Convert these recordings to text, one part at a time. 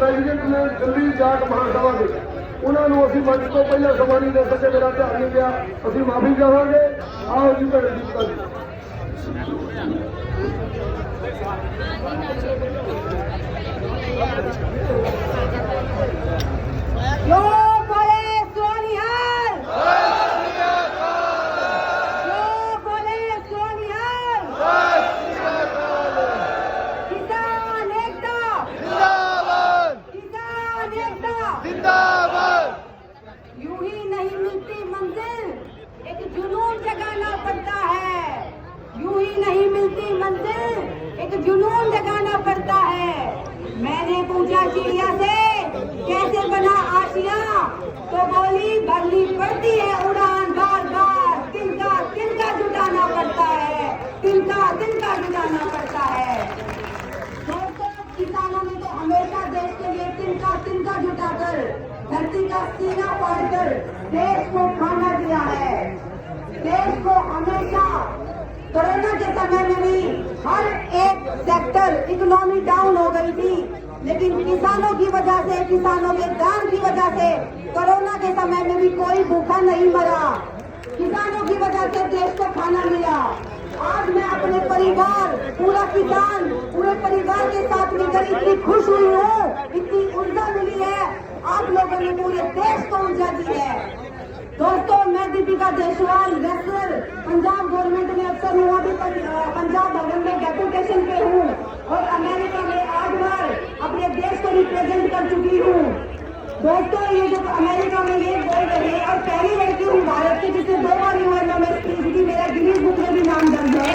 President ने दिल्ली जाट महासभा के उन्होंने अभी मंच तो पहले समा नहीं दे सके, मेरा ध्यान नहीं गया, अभी माफी चाहेंगे। आओ जी भैन दीपिका जी। जो बोले सोनिहार, जो बोले सोनिहार, किसान एकता जिंदाबाद, किसान एकता जिंदाबाद। यूं ही नहीं मिलती मंजिल, एक जुनून जगाना पड़ता है। यूं ही नहीं मिलती मंजिल, एक जुनून जगाना पड़ता है। मैंने पूछा चिड़िया से कैसे बना आशिया, तो बोली भरनी पड़ती है उड़ान बार बार, तिनका जुटाना पड़ता है, तिनका जुटाना पड़ता है। दोस्तों, किसानों ने तो हमेशा देश के लिए तिनका जुटाकर धरती का सीना फाड़कर देश को खाना दिया है। देश को हमेशा कोरोना के समय में भी हर एक सेक्टर इकोनॉमी डाउन हो गई थी, लेकिन किसानों की वजह से, किसानों के दान की वजह से कोरोना के समय में भी कोई भूखा नहीं मरा। किसानों की वजह से देश को खाना मिला। आज मैं अपने परिवार, पूरा किसान, पूरे परिवार के साथ मिलकर इतनी खुश हुई हूँ, इतनी ऊर्जा मिली है। आप लोगों ने पूरे देश को ऊर्जा दी है। दोस्तों, मैं दीपिका जायसवाल, रेसलर, पंजाब गवर्नमेंट में अफसर हूँ, अभी पंजाब भवन में डेपुटेशन पे हूँ और अमेरिका में 8 बार अपने देश को रिप्रेजेंट कर चुकी हूँ। दोस्तों, ये जो अमेरिका में ये बोल रहे हैं, और पहली लड़की हूँ भारत की जिसने 2 बार यूएनओ में स्पीच दी, मेरा गिनीज बुक में भी नाम दर्ज है।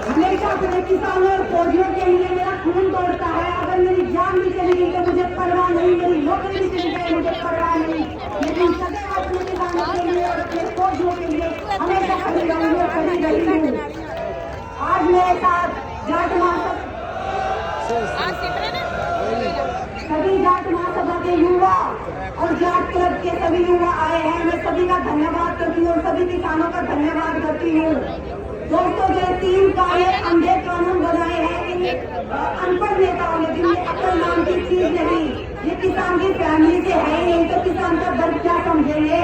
हमेशा अपने किसानों और फौजियों के लिए मेरा खून दौड़ता है। अगर मेरी जान भी चली गई तो मुझे परवाह नहीं, मेरी नौकरी भी चली गई मुझे परवाह नहीं, लेकिन सदैव अपने किसानों के लिए और अपने फौजियों के लिए हमेशा खड़ी रहूंगी और खड़ी रही हूँ। आज मेरे साथ जाट महासभा के युवा और जाट क्लब के सभी युवा आए हैं। मैं सभी का धन्यवाद करती हूँ और सभी किसानों का धन्यवाद करती हूँ। दोस्तों, जो 3 काले अंधे कानून बनाए हैं इन अनपढ़ नेताओं ने, जिनमें अकल नाम की चीज नहीं, ये किसान की फैमिली से है ही नहीं, तो किसान का दर्द क्या समझेंगे।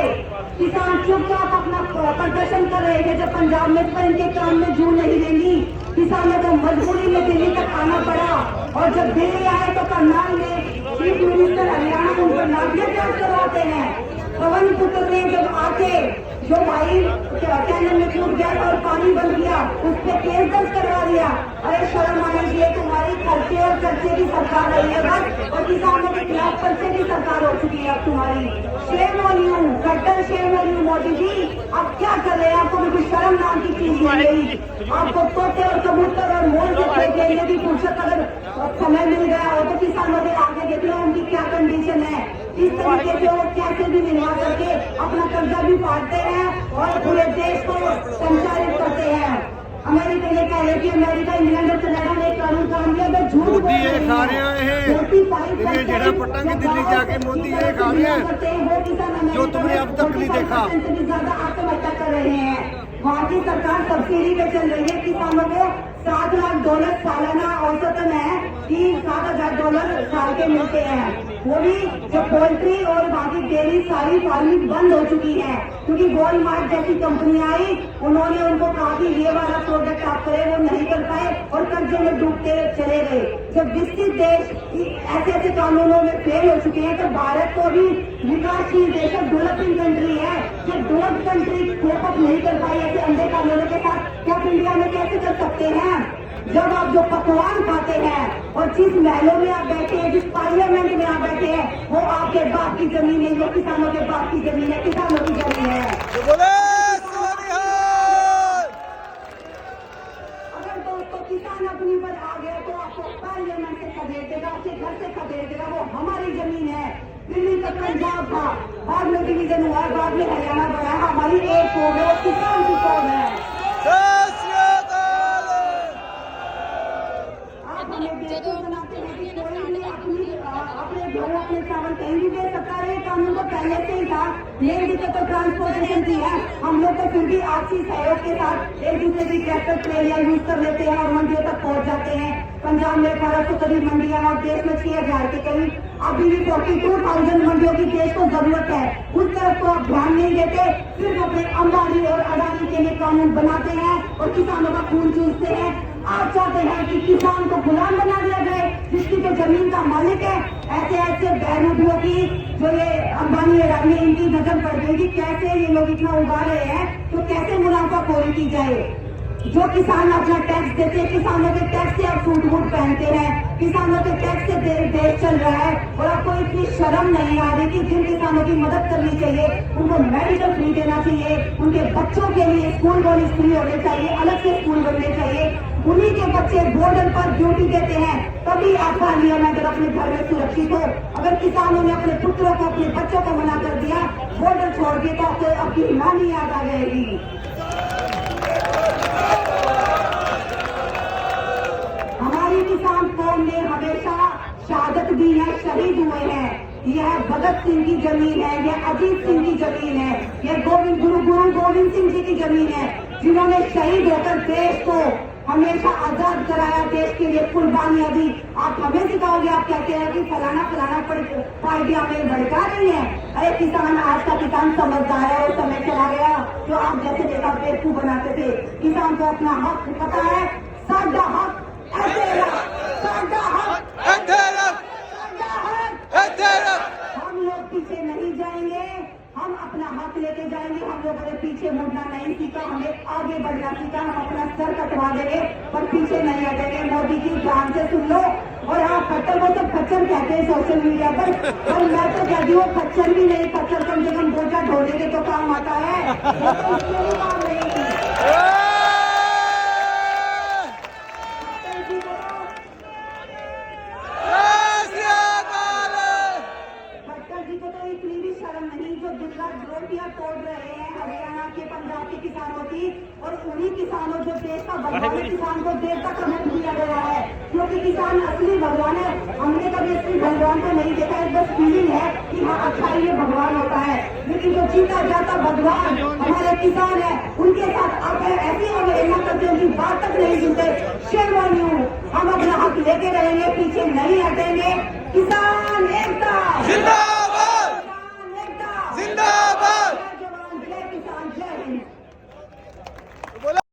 किसान चुपचाप अपना प्रदर्शन कर रहे थे जब पंजाब में, पर इनके काम में जू नहीं देंगी। किसानों को मजबूरी में दिल्ली तक आना पड़ा, और जब दिल्ली आए तो करनाल में चीफ मिनिस्टर हरियाणा उन पर लाठीचार्ज करवाते हैं। पवन पुत्र ने जब आके जो भाई कैनल में कूद गया और पानी बन गया, उस पर केस दर्ज करवा दिया। अरे शर्म आनी चाहिए, तुम्हारी खर्चे और चर्चे की सरकार रही है बस, और किसानों के खिलाफ पर्चे की सरकार हो चुकी है अब तुम्हारी। शेम ऑन यू, कट्टर shame on you Modi ji. अब क्या कर रहे हैं, आपको बिल्कुल शर्म नाम की चीज नहीं गई। आपको तोते और कबूतर और मोर से खेलने की फुर्सत अगर समय मिल गया हो तो किसानों के आगे देख लो उनकी क्या कंडीशन है। इस तरीके से वो कैसे भी मिलवा करके अपना कर्जा भी फाड़ते हैं और पूरे देश को संचालित करते हैं। अमेरिका ये कह रहे कि अमेरिका, इंग्लैंड और कनाडा ने कानून काम दिया, मैं झूठ बोल रही हूं। दिल्ली जाके मोदी ये खा रहे हैं जो तुमने अब तक नहीं देखा। ज्यादा आत्महत्या कर रहे हैं। वहाँ की सरकार सब्सिडी पे चल रही है। किसानों को $7 लाख सालाना औसतन है कि $7,000 साल के मिलते हैं। वो भी जो पोल्ट्री और बाकी डेयरी सारी फार्मिंग बंद हो चुकी है, क्योंकि वॉलमार्ट जैसी कंपनियां आई, उन्होंने उनको कहा कि ये वाला प्रोडक्ट आप करें, वो नहीं कर पाए और कर्जों में डूबते चले गए। जब विकसित देश ऐसे कानूनों में फेल हो चुके हैं, तो भारत को भी विकासशील देश है, डेवलपिंग कंट्री है, जो डेवलप कंट्री कोप अप नहीं कर पाई ऐसे अंधे कानूनों के साथ, क्या इंडिया में कैसे कर सकते हैं। जब आप जो पकवान खाते हैं और जिस महलों में आप बैठे हैं, जिस पार्लियामेंट में आप बैठे हैं, वो आपके बाप की जमीन है, वो किसानों के बाप की जमीन है, किसानों की जमीन है। अगर दोस्तों किसान अपनी पर आ गया तो आपको पार्लियामेंट से खदेड़ देगा, आपके घर से खदेड़ देगा, वो हमारी जमीन है। दिल्ली का पंजाब था, बाद में डिवीजन हुआ, बाद में हरियाणा बना, हमारी एक कौम है, वो किसान की कौम है। अपने चावल कहीं भी दे सकता है, कानून तो पहले से ही था। मेन दिक्कत तो ट्रांसपोर्टेशन की है। हम लोग तो फिर भी आपसी सहयोग के साथ एक दूसरे की ट्रैक्टर ट्रेन या यूज कर लेते हैं और मंडियों तक पहुंच जाते हैं। पंजाब में 1800 करीब मंडियां और देश में 6000 के करीब, अभी भी 42,000 मंडियों की देश को जरूरत है। उस तरफ तो आप ध्यान नहीं देते, सिर्फ अपने अंबानी और अडानी के लिए कानून बनाते हैं और किसानों का खून चूसते हैं। आप चाहते हैं कि किसान को गुलाम बना दिया जाए, जिसकी तो जमीन का मालिक है। ऐसे ऐसे बहनों की जो ये अंबानी अडानी, इनकी नजर पड़ गई कि कैसे ये लोग इतना उगा रहे हैं, तो कैसे मुनाफाखोरी की जाए। जो किसान अपना टैक्स देते हैं, किसानों के टैक्स से आप सूट बूट पहनते हैं, किसानों के टैक्स से देश चल रहा है, और आपको इतनी शर्म नहीं आ रही कि जिन किसानों की मदद करनी चाहिए उनको मेडिकल फ्री देना चाहिए, उनके बच्चों के लिए स्कूल कॉलेज फ्री होने चाहिए, अलग से स्कूल बनने चाहिए। उन्हीं के बच्चे बॉर्डर पर ड्यूटी देते हैं, तभी आपका नियम अगर अपने घर में सुरक्षित हो। अगर किसानों ने अपने पुत्रों को, अपने बच्चों को मना कर दिया बॉर्डर छोड़ के, तो आपको आपकी नानी याद आ जाएगी। हमारी किसान कौम ने हमेशा शहादत दी है, शहीद हुए हैं। यह भगत सिंह की जमीन है, यह अजीत सिंह की जमीन है, यह गुरु गोविंद सिंह जी की जमीन है, जिन्होंने शहीद होकर देश को हमेशा आजाद कराया, देश के लिए कुर्बानियां दी। आप हमें सिखाओगे, आप कहते हैं कि फलाना पार्टियां हमें भड़का रही हैं। अरे किसान, आज का किसान समझदार है, और समय चला गया जो आप जैसे नेता बेवकूफ बनाते थे। किसान को अपना हक पता है, साडा हक हम लोग पीछे नहीं जाएंगे, हम अपना हक लेके जाएंगे। हम लोगों ने पीछे मुड़ना नहीं सीखा, हमें आगे बढ़ना सीखा। हम अपना सर कटवा देंगे पर पीछे नहीं हटेंगे। मोदी की जान से सुन लो। और हाँ, खच्चर को तो खच्चर कहते हैं सोशल मीडिया पर, और मैं तो कहती हूँ खच्चर भी नहीं, खच्चर कम से कम बोझा ढोने के तो काम आता है, वो तो इसके भी काम नहीं। तोड़ रहे हैं हरियाणा के, पंजाब के किसानों की, और उन्हीं किसानों जो देश का भगवान है, किसान को देव का कमेंट दिया गया है, क्योंकि किसान असली भगवान है। हमने कभी असली भगवान को नहीं देखा है, बस फीलिंग है कि हाँ अच्छा ये भगवान होता है, लेकिन जो जीता जाता भगवान हमारे किसान है, उनके साथ आप ऐसी अवहेलना करते, उनकी बात तक नहीं सुनते। शेरवानी हूँ, हम अपना हक लेके रहेंगे, पीछे नहीं हटेंगे। किसान